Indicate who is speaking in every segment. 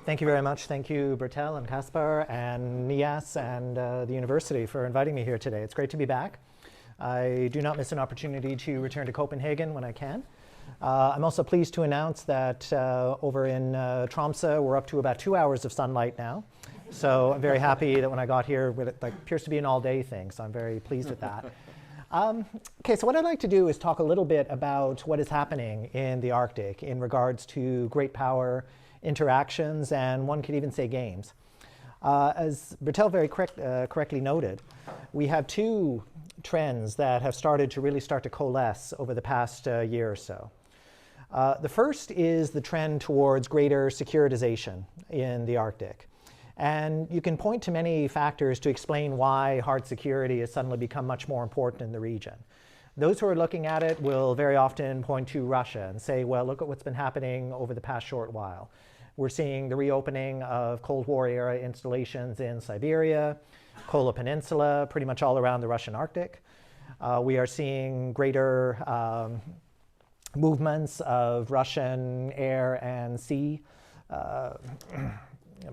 Speaker 1: Thank you very much. Thank you, Bertel and Kaspar and NIAS and the university for inviting me here today. It's great to be back. I do not miss an opportunity to return to Copenhagen when I can. I'm also pleased to announce that over in Tromsø, we're up to about 2 hours of sunlight now. So I'm very happy that when I got here, it appears to be an all-day thing, so I'm very pleased with that. Okay, so what I'd like to do is talk a little bit about what is happening in the Arctic in regards to great power interactions, and one could even say games. As Bertel very correctly noted, we have two trends that have started to coalesce over the past year or so. The first is the trend towards greater securitization in the Arctic. And you can point to many factors to explain why hard security has suddenly become much more important in the region. Those who are looking at it will very often point to Russia and say, well, look at what's been happening over the past short while. We're seeing the reopening of Cold War era installations in Siberia, Kola Peninsula, pretty much all around the Russian Arctic. We are seeing greater movements of Russian air and sea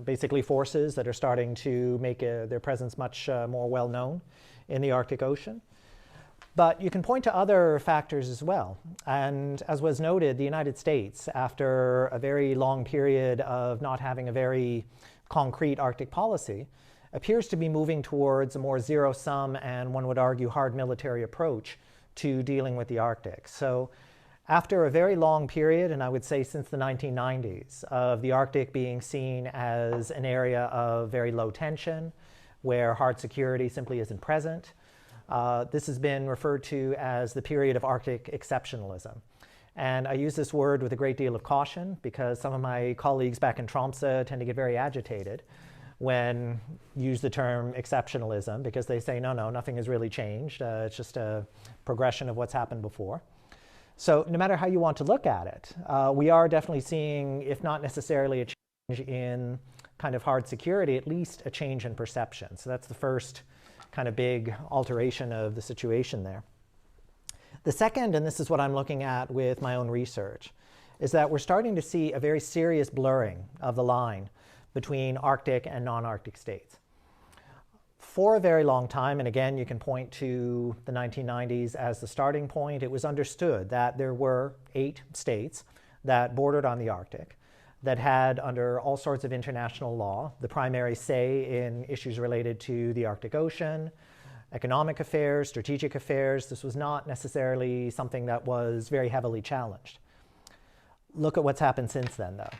Speaker 1: basically forces that are starting to make their presence much more well known in the Arctic Ocean. But you can point to other factors as well. And as was noted, the United States, after a very long period of not having a very concrete Arctic policy, appears to be moving towards a more zero-sum and, one would argue, hard military approach to dealing with the Arctic. So after a very long period, and I would say since the 1990s, of the Arctic being seen as an area of very low tension, where hard security simply isn't present, this has been referred to as the period of Arctic exceptionalism. And I use this word with a great deal of caution because some of my colleagues back in Tromsø tend to get very agitated when use the term exceptionalism because they say, no, nothing has really changed. It's just a progression of what's happened before. So no matter how you want to look at it, we are definitely seeing, if not necessarily a change in kind of hard security, at least a change in perception. So that's the first kind of big alteration of the situation there. The second, and this is what I'm looking at with my own research, is that we're starting to see a very serious blurring of the line between Arctic and non-Arctic states. For a very long time, and again, you can point to the 1990s as the starting point, it was understood that there were 8 states that bordered on the Arctic that had, under all sorts of international law, the primary say in issues related to the Arctic Ocean, economic affairs, strategic affairs. This was not necessarily something that was very heavily challenged. Look at what's happened since then, though.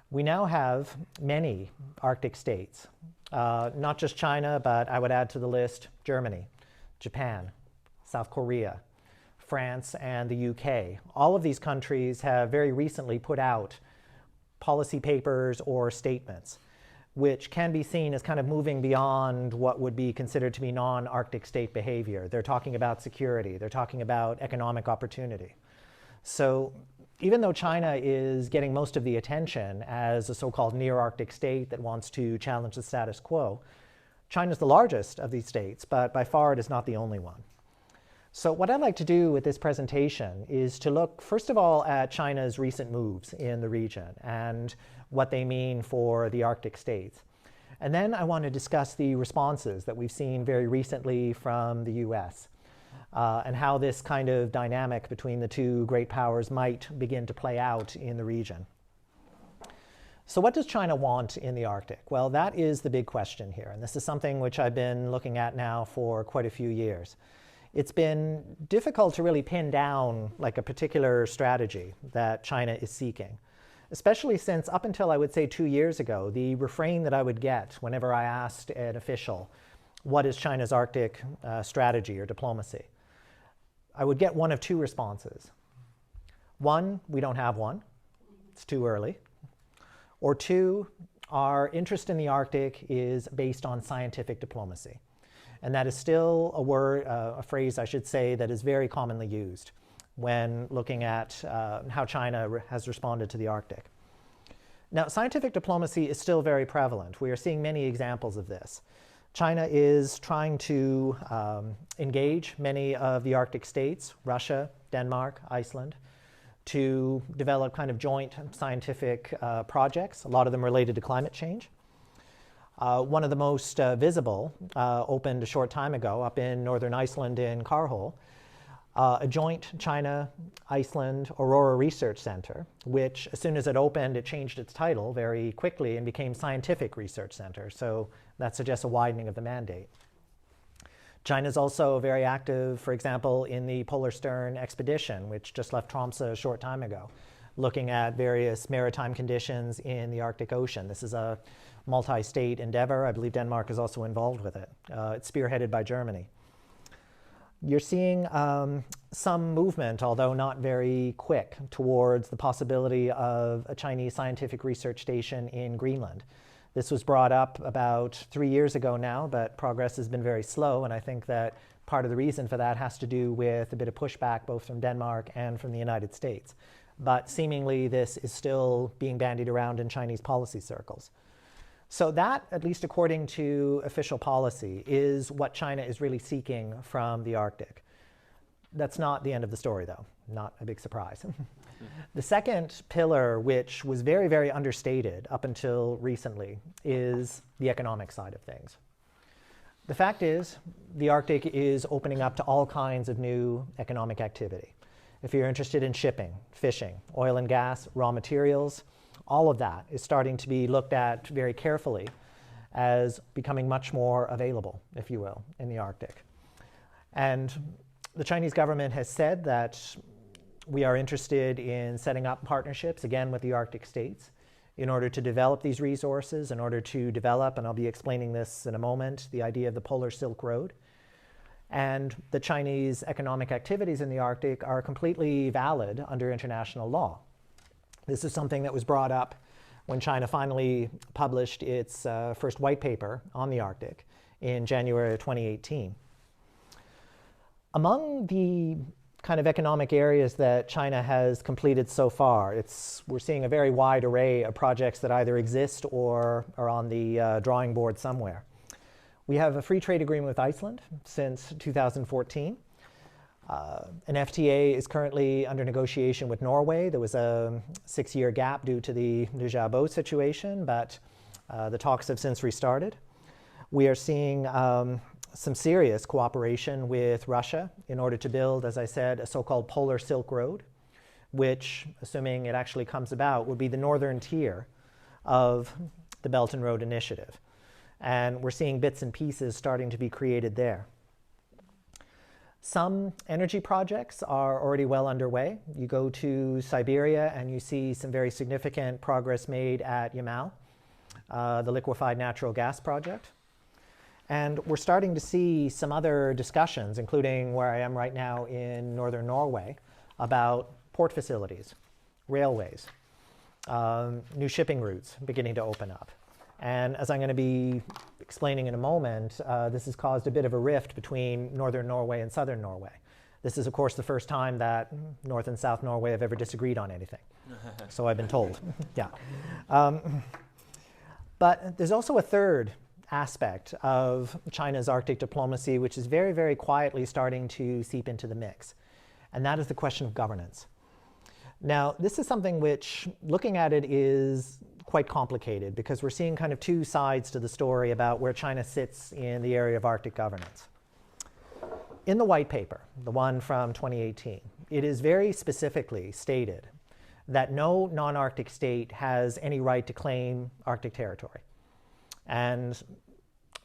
Speaker 1: We now have many Arctic states. Not just China, but I would add to the list Germany, Japan, South Korea, France, and the UK. All of these countries have very recently put out policy papers or statements which can be seen as kind of moving beyond what would be considered to be non-Arctic state behavior. They're talking about security. They're talking about economic opportunity. So even though China is getting most of the attention as a so-called near-Arctic state that wants to challenge the status quo, China is the largest of these states, but by far it is not the only one. So what I'd like to do with this presentation is to look, first of all, at China's recent moves in the region and what they mean for the Arctic states. And then I want to discuss the responses that we've seen very recently from the US. And how this kind of dynamic between the two great powers might begin to play out in the region. So what does China want in the Arctic? Well, that is the big question here. And this is something which I've been looking at now for quite a few years. It's been difficult to really pin down like a particular strategy that China is seeking, especially since up until I would say 2 years ago, the refrain that I would get whenever I asked an official, what is China's Arctic strategy or diplomacy? I would get one of two responses. One, we don't have one. It's too early. Or two, our interest in the Arctic is based on scientific diplomacy. And that is still a word, a phrase I should say, that is very commonly used when looking at how China has responded to the Arctic. Now, scientific diplomacy is still very prevalent. We are seeing many examples of this. China is trying to engage many of the Arctic states, Russia, Denmark, Iceland, to develop kind of joint scientific projects, a lot of them related to climate change. One of the most visible opened a short time ago up in northern Iceland in Karhol, a joint China-Iceland Aurora Research Center, which as soon as it opened, it changed its title very quickly and became Scientific Research Center. So that suggests a widening of the mandate. China is also very active, for example, in the Polar Stern expedition, which just left Tromsø a short time ago, looking at various maritime conditions in the Arctic Ocean. This is a multi-state endeavor. I believe Denmark is also involved with it. It's spearheaded by Germany. You're seeing some movement, although not very quick, towards the possibility of a Chinese scientific research station in Greenland. This was brought up about 3 years ago now, but progress has been very slow, and I think that part of the reason for that has to do with a bit of pushback both from Denmark and from the United States. But seemingly this is still being bandied around in Chinese policy circles. So that, at least according to official policy, is what China is really seeking from the Arctic. That's not the end of the story, though. Not a big surprise. The second pillar, which was very, very understated up until recently, is the economic side of things. The fact is, the Arctic is opening up to all kinds of new economic activity. If you're interested in shipping, fishing, oil and gas, raw materials, all of that is starting to be looked at very carefully as becoming much more available, if you will, in the Arctic. And the Chinese government has said that we are interested in setting up partnerships, again, with the Arctic states in order to develop these resources, in order to develop, and I'll be explaining this in a moment, the idea of the Polar Silk Road. And the Chinese economic activities in the Arctic are completely valid under international law. This is something that was brought up when China finally published its first white paper on the Arctic in January of 2018. Among the kind of economic areas that China has completed so far, we're seeing a very wide array of projects that either exist or are on the drawing board somewhere. We have a free trade agreement with Iceland since 2014. An FTA is currently under negotiation with Norway. There was a 6-year gap due to the Nujaabo situation, but the talks have since restarted. We are seeing some serious cooperation with Russia in order to build, as I said, a so-called Polar Silk Road, which, assuming it actually comes about, would be the northern tier of the Belt and Road Initiative. And we're seeing bits and pieces starting to be created there. Some energy projects are already well underway. You go to Siberia and you see some very significant progress made at Yamal, the liquefied natural gas project. And we're starting to see some other discussions, including where I am right now in northern Norway, about port facilities, railways, new shipping routes beginning to open up. And as I'm going to be explaining in a moment, this has caused a bit of a rift between northern Norway and southern Norway. This is, of course, the first time that North and South Norway have ever disagreed on anything. So I've been told. Yeah. But there's also a third aspect of China's Arctic diplomacy, which is very, very quietly starting to seep into the mix. And that is the question of governance. Now, this is something which, looking at it, is quite complicated because we're seeing kind of two sides to the story about where China sits in the area of Arctic governance. In the white paper, the one from 2018, it is very specifically stated that no non-Arctic state has any right to claim Arctic territory. And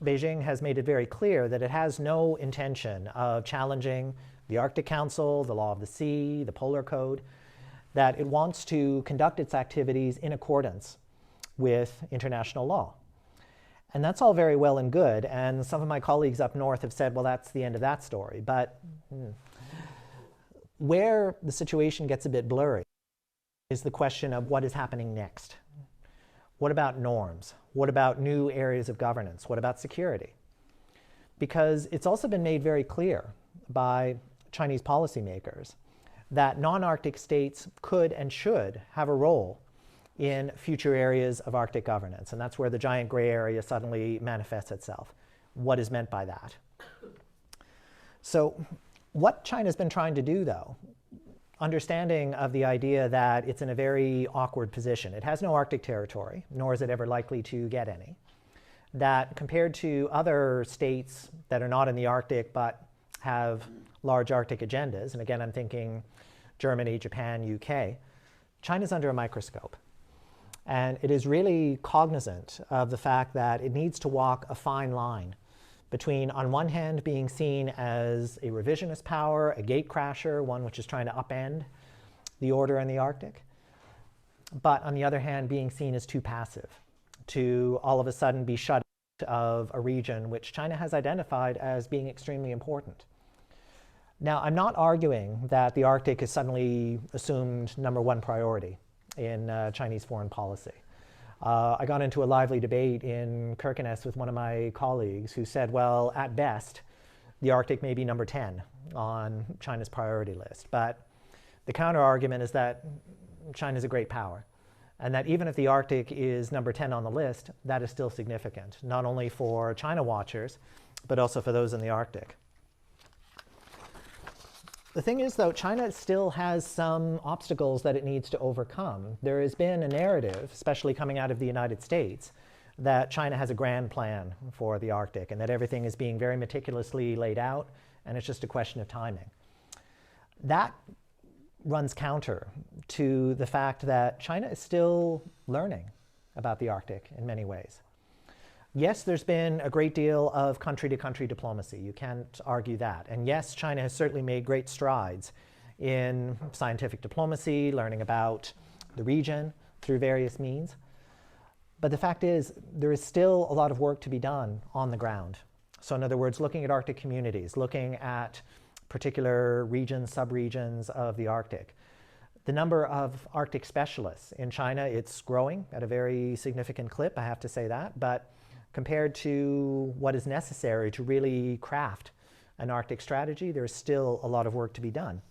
Speaker 1: Beijing has made it very clear that it has no intention of challenging the Arctic Council, the Law of the Sea, the Polar Code, that it wants to conduct its activities in accordance with international law. And that's all very well and good, and some of my colleagues up north have said, well, that's the end of that story. But where the situation gets a bit blurry is the question of what is happening next. What about norms? What about new areas of governance? What about security? Because it's also been made very clear by Chinese policymakers that non-Arctic states could and should have a role in future areas of Arctic governance. And that's where the giant gray area suddenly manifests itself. What is meant by that? So what China's been trying to do, though, understanding of the idea that it's in a very awkward position. It has no Arctic territory, nor is it ever likely to get any. That compared to other states that are not in the Arctic but have large Arctic agendas, and again I'm thinking Germany, Japan, UK, China's under a microscope. And it is really cognizant of the fact that it needs to walk a fine line between, on one hand, being seen as a revisionist power, a gatecrasher, one which is trying to upend the order in the Arctic, but on the other hand, being seen as too passive to all of a sudden be shut out of a region which China has identified as being extremely important. Now, I'm not arguing that the Arctic is suddenly assumed #1 priority in Chinese foreign policy. I got into a lively debate in Kirkenes with one of my colleagues who said, well, at best, the Arctic may be #10 on China's priority list. But the counter-argument is that China's a great power, and that even if the Arctic is #10 on the list, that is still significant, not only for China watchers, but also for those in the Arctic. The thing is, though, China still has some obstacles that it needs to overcome. There has been a narrative, especially coming out of the United States, that China has a grand plan for the Arctic and that everything is being very meticulously laid out and it's just a question of timing. That runs counter to the fact that China is still learning about the Arctic in many ways. Yes, there's been a great deal of country-to-country diplomacy. You can't argue that. And yes, China has certainly made great strides in scientific diplomacy, learning about the region through various means. But the fact is, there is still a lot of work to be done on the ground. So in other words, looking at Arctic communities, looking at particular regions, subregions of the Arctic. The number of Arctic specialists in China, it's growing at a very significant clip, I have to say that. But compared to what is necessary to really craft an Arctic strategy, there's still a lot of work to be done.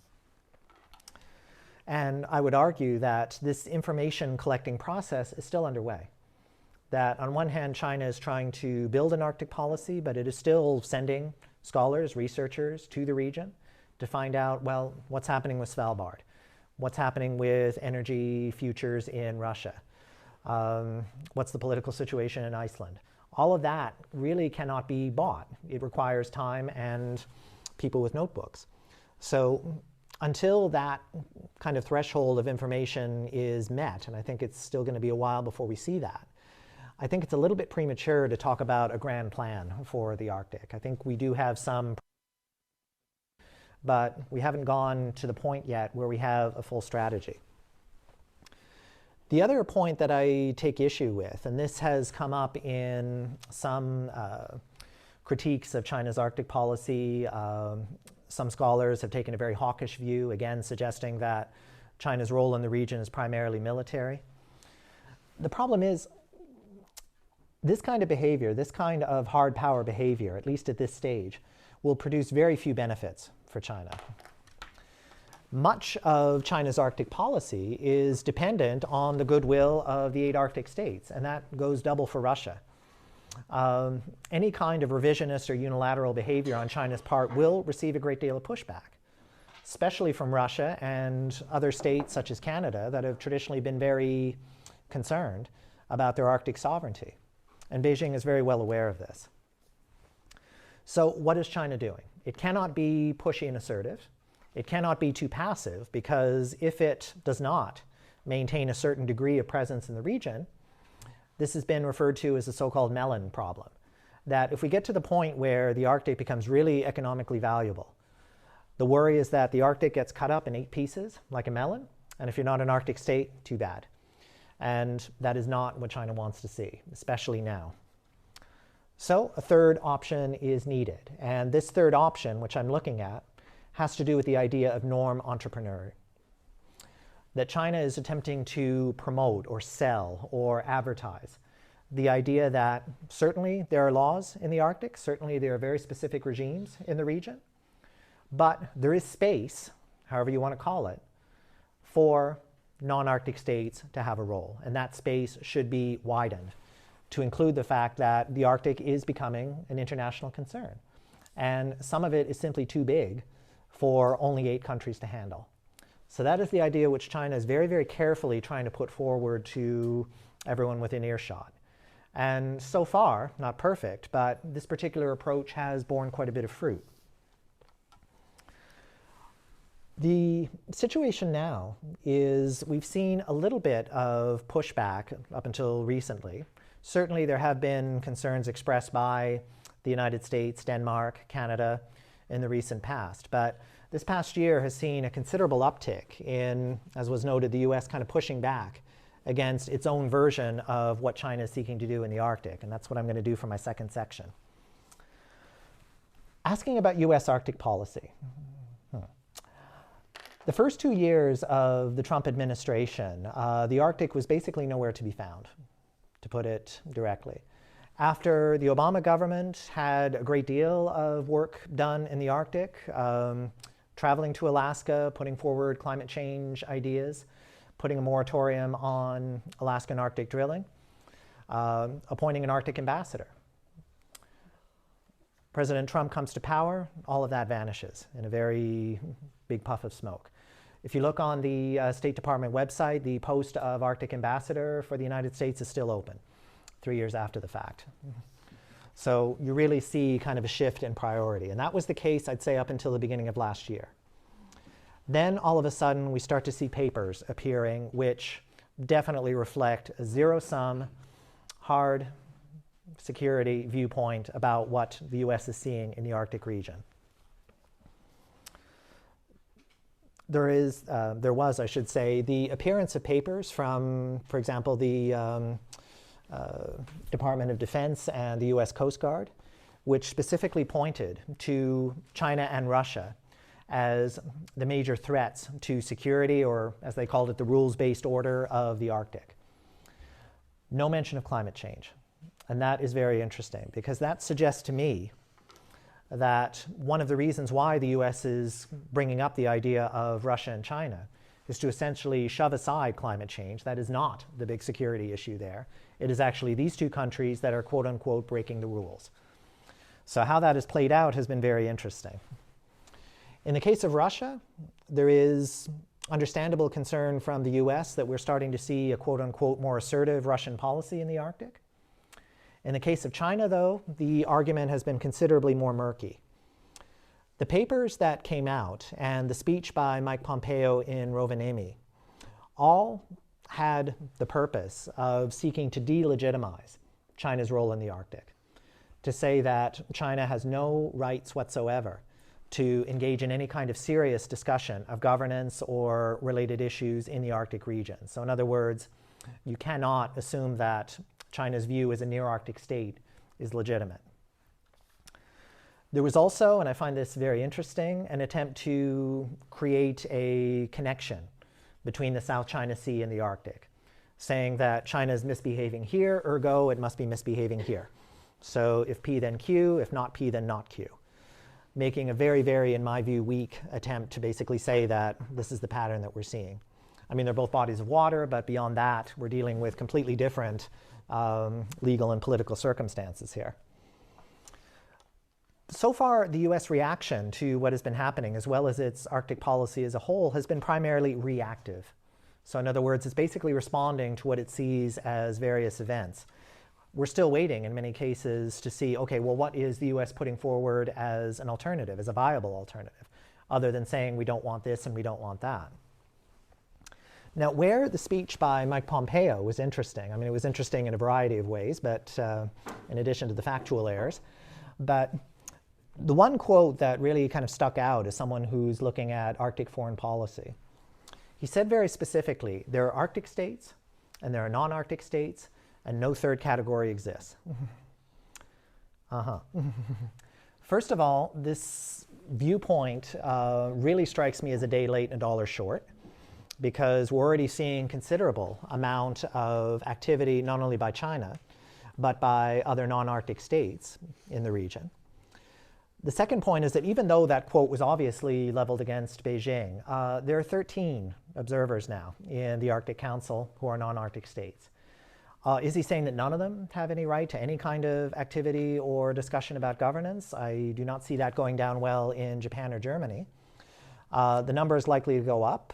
Speaker 1: And I would argue that this information collecting process is still underway. That on one hand, China is trying to build an Arctic policy, but it is still sending scholars, researchers to the region to find out, well, what's happening with Svalbard? What's happening with energy futures in Russia? What's the political situation in Iceland? All of that really cannot be bought. It requires time and people with notebooks. So until that kind of threshold of information is met, and I think it's still going to be a while before we see that, I think it's a little bit premature to talk about a grand plan for the Arctic. I think we do have some, but we haven't gone to the point yet where we have a full strategy. The other point that I take issue with, and this has come up in some critiques of China's Arctic policy, some scholars have taken a very hawkish view, again suggesting that China's role in the region is primarily military. The problem is, this kind of behavior, this kind of hard power behavior, at least at this stage, will produce very few benefits for China. Much of China's Arctic policy is dependent on the goodwill of the 8 Arctic states, and that goes double for Russia. Any kind of revisionist or unilateral behavior on China's part will receive a great deal of pushback, especially from Russia and other states such as Canada that have traditionally been very concerned about their Arctic sovereignty. And Beijing is very well aware of this. So what is China doing? It cannot be pushy and assertive. It cannot be too passive, because if it does not maintain a certain degree of presence in the region, this has been referred to as the so-called melon problem. That if we get to the point where the Arctic becomes really economically valuable, the worry is that the Arctic gets cut up in 8 pieces, like a melon, and if you're not an Arctic state, too bad. And that is not what China wants to see, especially now. So a third option is needed. And this third option, which I'm looking at, has to do with the idea of norm entrepreneur. That China is attempting to promote or sell or advertise the idea that certainly there are laws in the Arctic, certainly there are very specific regimes in the region, but there is space, however you want to call it, for non-Arctic states to have a role. And that space should be widened to include the fact that the Arctic is becoming an international concern. And some of it is simply too big for only 8 countries to handle. So that is the idea which China is very, very carefully trying to put forward to everyone within earshot. And so far, not perfect, but this particular approach has borne quite a bit of fruit. The situation now is we've seen a little bit of pushback up until recently. Certainly there have been concerns expressed by the United States, Denmark, Canada in the recent past. But this past year has seen a considerable uptick in, as was noted, the US kind of pushing back against its own version of what China is seeking to do in the Arctic. And that's what I'm going to do for my second section. Asking about US Arctic policy. The first 2 years of the Trump administration, the Arctic was basically nowhere to be found, to put it directly. After the Obama government had a great deal of work done in the Arctic, traveling to Alaska, putting forward climate change ideas, putting a moratorium on Alaskan Arctic drilling, appointing an Arctic ambassador. President Trump comes to power, all of that vanishes in a very big puff of smoke. If you look on the State Department website, the post of Arctic ambassador for the United States is still open 3 years after the fact. So you really see kind of a shift in priority. And that was the case, I'd say, up until the beginning of last year. Then all of a sudden, we start to see papers appearing which definitely reflect a zero-sum, hard security viewpoint about what the US is seeing in the Arctic region. There was, I should say, the appearance of papers from, for example, the Department of Defense and the US Coast Guard, which specifically pointed to China and Russia as the major threats to security, or as they called it, the rules-based order of the Arctic. No mention of climate change. And that is very interesting, because that suggests to me that one of the reasons why the US is bringing up the idea of Russia and China is to essentially shove aside climate change. That is not the big security issue there. It is actually these two countries that are quote-unquote breaking the rules. So how that has played out has been very interesting. In the case of Russia, there is understandable concern from the US that we're starting to see a quote-unquote more assertive Russian policy in the Arctic. In the case of China, though, the argument has been considerably more murky. The papers that came out and the speech by Mike Pompeo in Rovaniemi all had the purpose of seeking to delegitimize China's role in the Arctic, to say that China has no rights whatsoever to engage in any kind of serious discussion of governance or related issues in the Arctic region. So in other words, you cannot assume that China's view as a near-Arctic state is legitimate. There was also, and I find this very interesting, an attempt to create a connection between the South China Sea and the Arctic, saying that China is misbehaving here, ergo it must be misbehaving here. So if P, then Q, if not P, then not Q. Making a very, very, in my view, weak attempt to basically say that this is the pattern that we're seeing. I mean, they're both bodies of water, but beyond that, we're dealing with completely different legal and political circumstances here. So far, the US reaction to what has been happening, as well as its Arctic policy as a whole, has been primarily reactive. So in other words, it's basically responding to what it sees as various events. We're still waiting in many cases to see, okay, well, what is the US putting forward as an alternative, as a viable alternative, other than saying we don't want this and we don't want that. Now, where the speech by Mike Pompeo was interesting, I mean, it was interesting in a variety of ways, but in addition to the factual errors, but the one quote that really kind of stuck out as someone who's looking at Arctic foreign policy, he said very specifically, there are Arctic states and there are non-Arctic states, and no third category exists. First of all, this viewpoint really strikes me as a day late and a dollar short, because we're already seeing considerable amount of activity not only by China, but by other non-Arctic states in the region. The second point is that even though that quote was obviously leveled against Beijing, there are 13 observers now in the Arctic Council who are non-Arctic states. Is he saying that none of them have any right to any kind of activity or discussion about governance? I do not see that going down well in Japan or Germany. The number is likely to go up.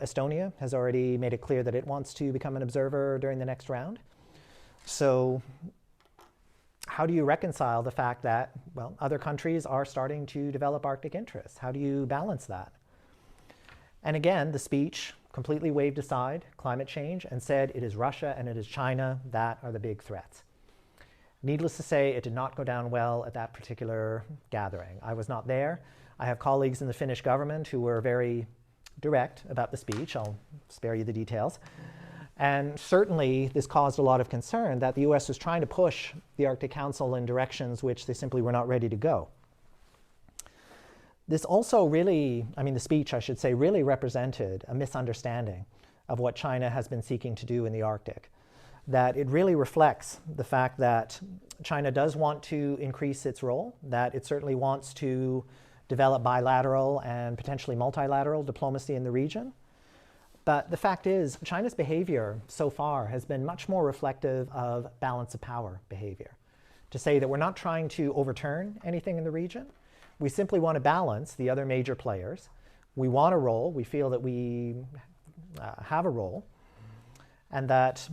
Speaker 1: Estonia has already made it clear that it wants to become an observer during the next round. So how do you reconcile the fact that, well, other countries are starting to develop Arctic interests? How do you balance that? And again, the speech completely waved aside climate change and said it is Russia and it is China that are the big threats. Needless to say, it did not go down well at that particular gathering. I was not there. I have colleagues in the Finnish government who were very direct about the speech. I'll spare you the details. And certainly this caused a lot of concern that the US was trying to push the Arctic Council in directions which they simply were not ready to go. This also really, the speech, I should say, really represented a misunderstanding of what China has been seeking to do in the Arctic. That it really reflects the fact that China does want to increase its role, that it certainly wants to develop bilateral and potentially multilateral diplomacy in the region. But the fact is, China's behavior so far has been much more reflective of balance of power behavior. To say that we're not trying to overturn anything in the region, we simply want to balance the other major players. We want a role, we feel that we have a role, and that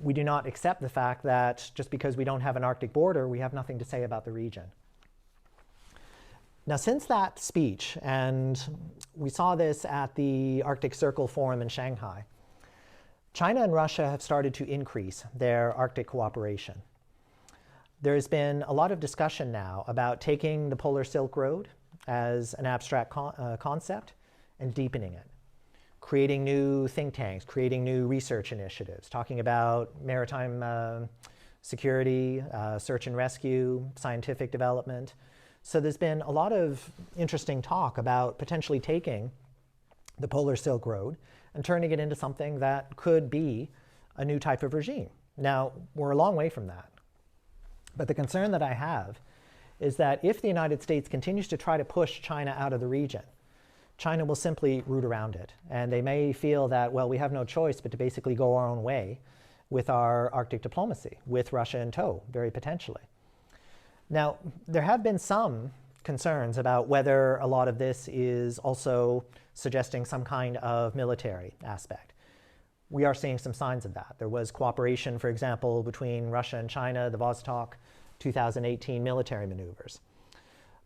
Speaker 1: we do not accept the fact that just because we don't have an Arctic border, we have nothing to say about the region. Now, since that speech, and we saw this at the Arctic Circle Forum in Shanghai, China and Russia have started to increase their Arctic cooperation. There's been a lot of discussion now about taking the Polar Silk Road as an abstract concept and deepening it, creating new think tanks, creating new research initiatives, talking about maritime security, search and rescue, scientific development. So there's been a lot of interesting talk about potentially taking the Polar Silk Road and turning it into something that could be a new type of regime. Now, we're a long way from that. But the concern that I have is that if the United States continues to try to push China out of the region, China will simply root around it. And they may feel that, well, we have no choice but to basically go our own way with our Arctic diplomacy, with Russia in tow, very potentially. Now, there have been some concerns about whether a lot of this is also suggesting some kind of military aspect. We are seeing some signs of that. There was cooperation, for example, between Russia and China, the Vostok 2018 military maneuvers.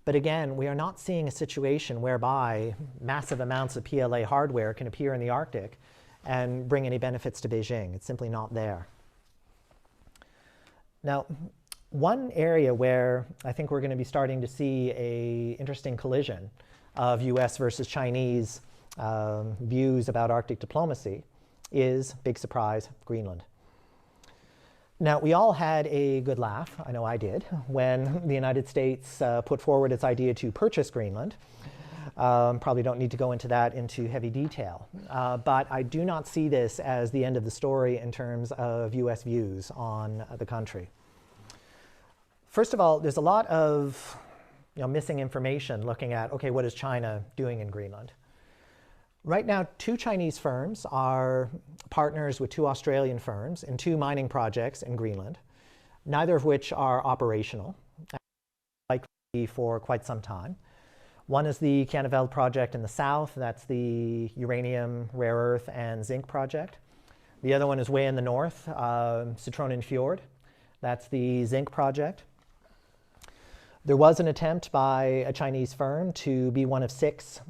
Speaker 1: But again, we are not seeing a situation whereby massive amounts of PLA hardware can appear in the Arctic and bring any benefits to Beijing. It's simply not there. Now, one area where I think we're going to be starting to see an interesting collision of US versus Chinese views about Arctic diplomacy is, big surprise, Greenland. Now, we all had a good laugh, I know I did, when the United States put forward its idea to purchase Greenland. Probably don't need to go into that into heavy detail. But I do not see this as the end of the story in terms of US views on the country. First of all, there's a lot of missing information looking at, okay, what is China doing in Greenland? Right now, 2 Chinese firms are partners with 2 Australian firms in 2 mining projects in Greenland, neither of which are operational, and likely for quite some time. One is the Kjaneveld project in the south. That's the uranium, rare earth, and zinc project. The other one is way in the north, Citronen Fjord. That's the zinc project. There was an attempt by a Chinese firm to be one of 6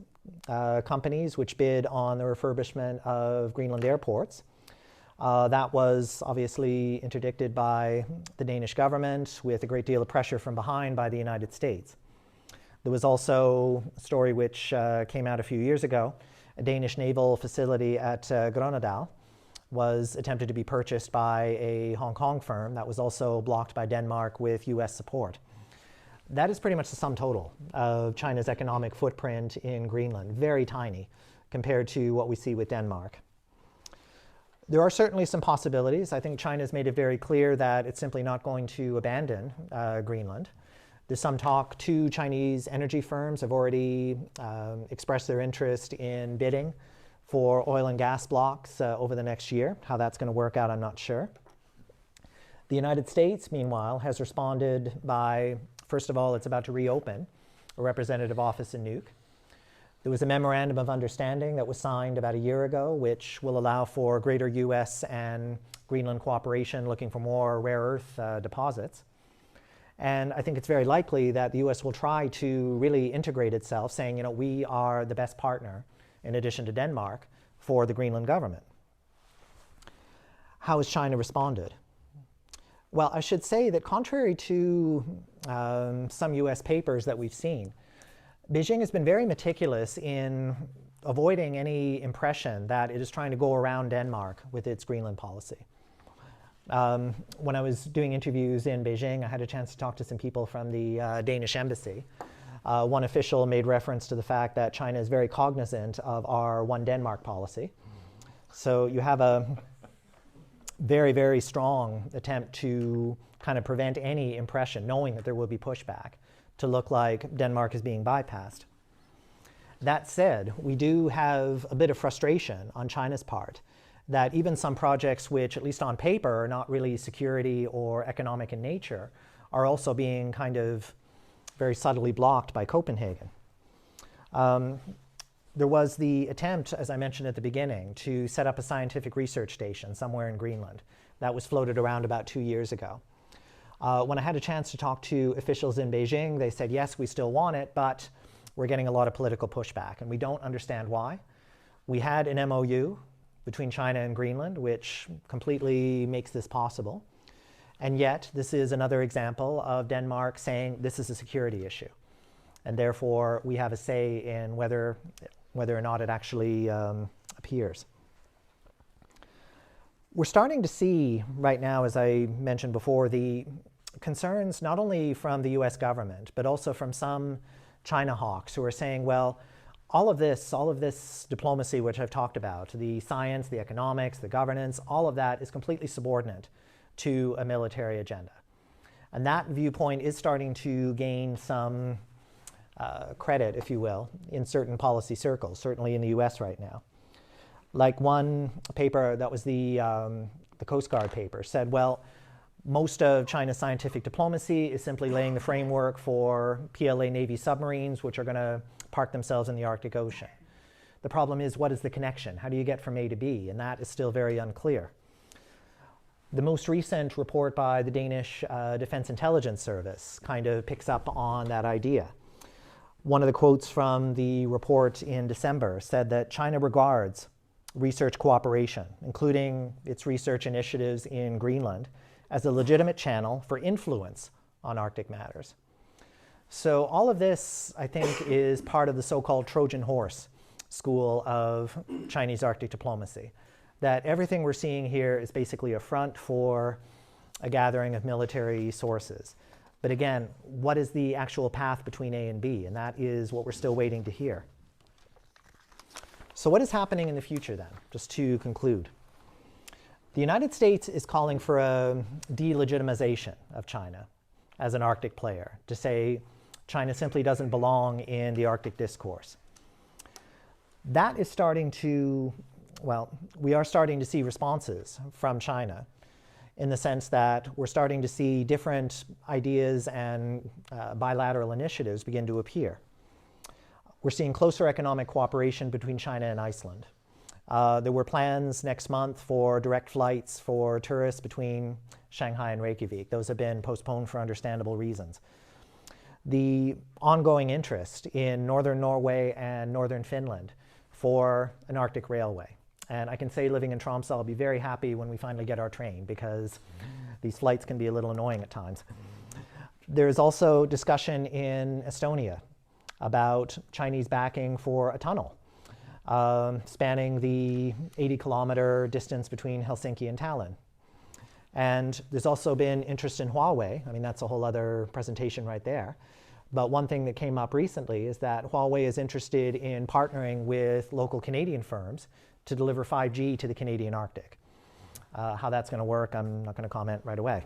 Speaker 1: companies which bid on the refurbishment of Greenland airports. That was obviously interdicted by the Danish government with a great deal of pressure from behind by the United States. There was also a story which came out a few years ago. A Danish naval facility at Grønnedal was attempted to be purchased by a Hong Kong firm that was also blocked by Denmark with US support. That is pretty much the sum total of China's economic footprint in Greenland, very tiny compared to what we see with Denmark. There are certainly some possibilities. I think China has made it very clear that it's simply not going to abandon Greenland. There's some talk. 2 Chinese energy firms have already expressed their interest in bidding for oil and gas blocks over the next year. How that's going to work out, I'm not sure. The United States, meanwhile, has responded by, first of all, it's about to reopen a representative office in Nuuk. There was a memorandum of understanding that was signed about a year ago, which will allow for greater US and Greenland cooperation looking for more rare earth deposits. And I think it's very likely that the US will try to really integrate itself, saying, we are the best partner, in addition to Denmark, for the Greenland government. How has China responded? Well, I should say that contrary to some US papers that we've seen, Beijing has been very meticulous in avoiding any impression that it is trying to go around Denmark with its Greenland policy. When I was doing interviews in Beijing, I had a chance to talk to some people from the Danish embassy. One official made reference to the fact that China is very cognizant of our One Denmark policy. So you have a very, very strong attempt to kind of prevent any impression, knowing that there will be pushback, to look like Denmark is being bypassed. That said, we do have a bit of frustration on China's part that even some projects which, at least on paper, are not really security or economic in nature, are also being kind of very subtly blocked by Copenhagen. There was the attempt, as I mentioned at the beginning, to set up a scientific research station somewhere in Greenland. That was floated around about 2 years ago. When I had a chance to talk to officials in Beijing, they said, yes, we still want it, but we're getting a lot of political pushback, and we don't understand why. We had an MOU between China and Greenland, which completely makes this possible. And yet, this is another example of Denmark saying this is a security issue. And therefore, we have a say in whether or not it actually appears. We're starting to see right now, as I mentioned before, the concerns not only from the US government, but also from some China hawks who are saying, well, all of this diplomacy which I've talked about, the science, the economics, the governance, all of that is completely subordinate to a military agenda. And that viewpoint is starting to gain some credit, if you will, in certain policy circles, certainly in the US right now. Like one paper that was the Coast Guard paper said, well, most of China's scientific diplomacy is simply laying the framework for PLA Navy submarines, which are going to park themselves in the Arctic Ocean. The problem is, what is the connection? How do you get from A to B? And that is still very unclear. The most recent report by the Danish Defense Intelligence Service kind of picks up on that idea. One of the quotes from the report in December said that China regards research cooperation, including its research initiatives in Greenland, as a legitimate channel for influence on Arctic matters. So all of this, I think, is part of the so-called Trojan horse school of Chinese Arctic diplomacy, that everything we're seeing here is basically a front for a gathering of military sources. But again, what is the actual path between A and B? And that is what we're still waiting to hear. So what is happening in the future then, just to conclude? The United States is calling for a delegitimization of China as an Arctic player, to say China simply doesn't belong in the Arctic discourse. That is starting to, well, we are starting to see responses from China in the sense that we're starting to see different ideas and bilateral initiatives begin to appear. We're seeing closer economic cooperation between China and Iceland. There were plans next month for direct flights for tourists between Shanghai and Reykjavik. Those have been postponed for understandable reasons. The ongoing interest in northern Norway and northern Finland for an Arctic railway. And I can say, living in Tromsø, I'll be very happy when we finally get our train, because these flights can be a little annoying at times. There's also discussion in Estonia about Chinese backing for a tunnel spanning the 80-kilometer distance between Helsinki and Tallinn. And there's also been interest in Huawei. I mean, that's a whole other presentation right there. But one thing that came up recently is that Huawei is interested in partnering with local Canadian firms to deliver 5G to the Canadian Arctic. How that's going to work, I'm not going to comment right away.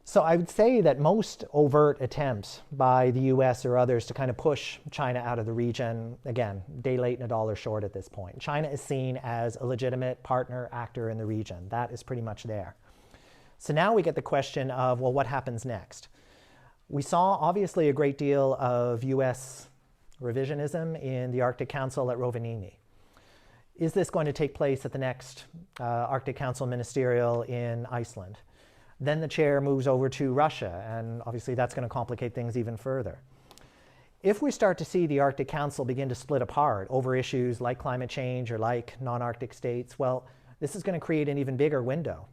Speaker 1: So I would say that most overt attempts by the US or others to kind of push China out of the region, again, day late and a dollar short at this point. China is seen as a legitimate partner, actor in the region. That is pretty much there. So now we get the question of, well, what happens next? We saw obviously a great deal of US revisionism in the Arctic Council at Rovaniemi. Is this going to take place at the next Arctic Council ministerial in Iceland? Then the chair moves over to Russia, and obviously that's going to complicate things even further. If we start to see the Arctic Council begin to split apart over issues like climate change or like non-Arctic states, well, this is going to create an even bigger window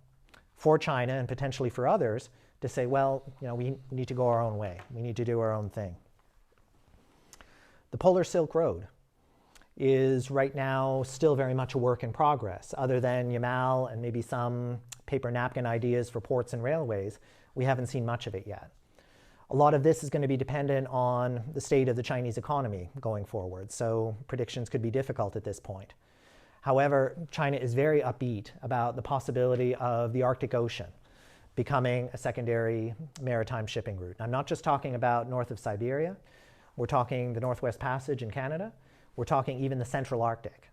Speaker 1: for China and potentially for others to say, well, we need to go our own way. We need to do our own thing. The Polar Silk Road is right now still very much a work in progress. Other than Yamal and maybe some paper napkin ideas for ports and railways, we haven't seen much of it yet. A lot of this is going to be dependent on the state of the Chinese economy going forward, so predictions could be difficult at this point. However, China is very upbeat about the possibility of the Arctic Ocean becoming a secondary maritime shipping route. I'm not just talking about north of Siberia. We're talking the Northwest Passage in Canada. We're talking even the Central Arctic.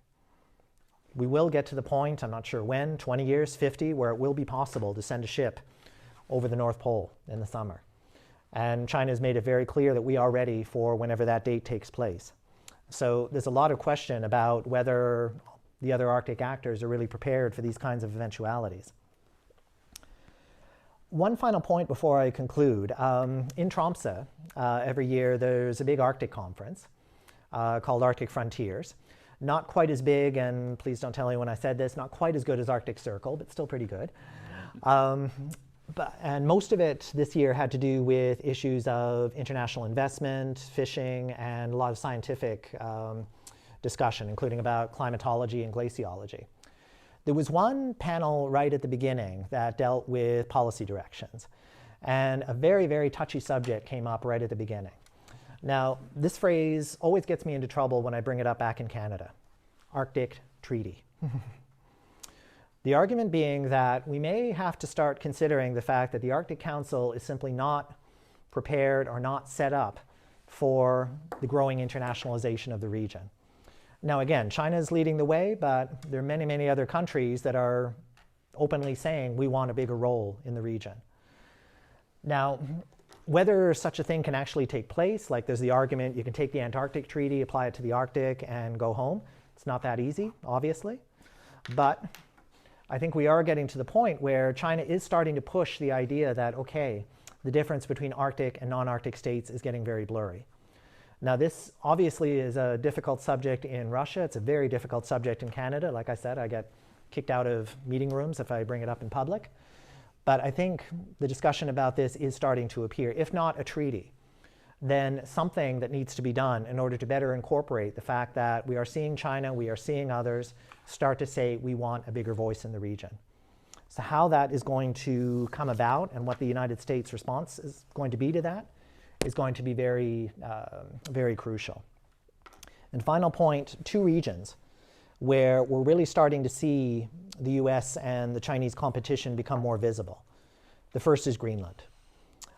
Speaker 1: We will get to the point, I'm not sure when, 20 years, 50, where it will be possible to send a ship over the North Pole in the summer. And China has made it very clear that we are ready for whenever that date takes place. So there's a lot of question about whether the other Arctic actors are really prepared for these kinds of eventualities. One final point before I conclude. In Tromsø, every year there's a big Arctic conference called Arctic Frontiers. Not quite as big, and please don't tell anyone I said this, not quite as good as Arctic Circle, but still pretty good. And most of it this year had to do with issues of international investment, fishing, and a lot of scientific discussion, including about climatology and glaciology. There was one panel right at the beginning that dealt with policy directions. And a very, very touchy subject came up right at the beginning. Now, this phrase always gets me into trouble when I bring it up back in Canada. Arctic Treaty. The argument being that we may have to start considering the fact that the Arctic Council is simply not prepared or not set up for the growing internationalization of the region. Now again, China is leading the way, but there are many, many other countries that are openly saying we want a bigger role in the region. Now, whether such a thing can actually take place, like there's the argument you can take the Antarctic Treaty, apply it to the Arctic, and go home. It's not that easy, obviously. But I think we are getting to the point where China is starting to push the idea that, okay, the difference between Arctic and non-Arctic states is getting very blurry. Now, this obviously is a difficult subject in Russia. It's a very difficult subject in Canada. Like I said, I get kicked out of meeting rooms if I bring it up in public. But I think the discussion about this is starting to appear. If not a treaty, then something that needs to be done in order to better incorporate the fact that we are seeing China, we are seeing others start to say we want a bigger voice in the region. So how that is going to come about and what the United States response is going to be to that is going to be very, very crucial. And final point, two regions where we're really starting to see the US and the Chinese competition become more visible. The first is Greenland.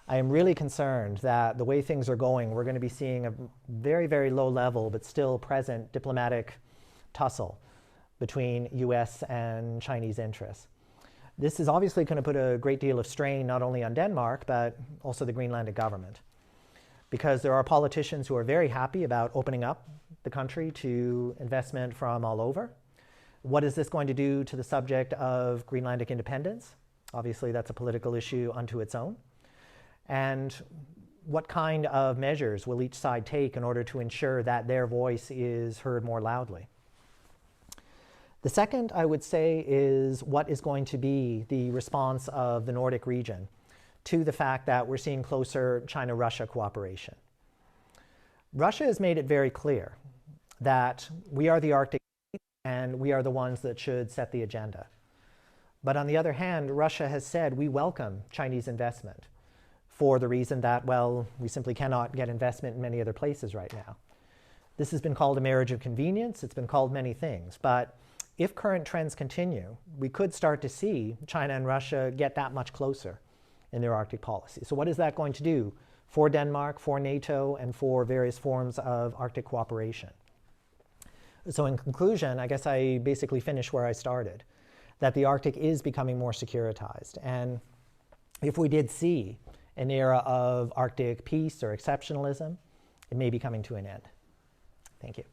Speaker 1: I am really concerned that the way things are going, we're going to be seeing a very, very low level but still present diplomatic tussle between US and Chinese interests. This is obviously going to put a great deal of strain not only on Denmark but also the Greenlandic government, because there are politicians who are very happy about opening up the country to investment from all over. What is this going to do to the subject of Greenlandic independence? Obviously, that's a political issue unto its own. And what kind of measures will each side take in order to ensure that their voice is heard more loudly? The second, I would say, is what is going to be the response of the Nordic region to the fact that we're seeing closer China-Russia cooperation. Russia has made it very clear that we are the Arctic and we are the ones that should set the agenda. But on the other hand, Russia has said we welcome Chinese investment for the reason that, well, we simply cannot get investment in many other places right now. This has been called a marriage of convenience. It's been called many things. But if current trends continue, we could start to see China and Russia get that much closer in their Arctic policy. So what is that going to do for Denmark, for NATO, and for various forms of Arctic cooperation? So in conclusion, I guess I basically finish where I started, that the Arctic is becoming more securitized. And if we did see an era of Arctic peace or exceptionalism, it may be coming to an end. Thank you.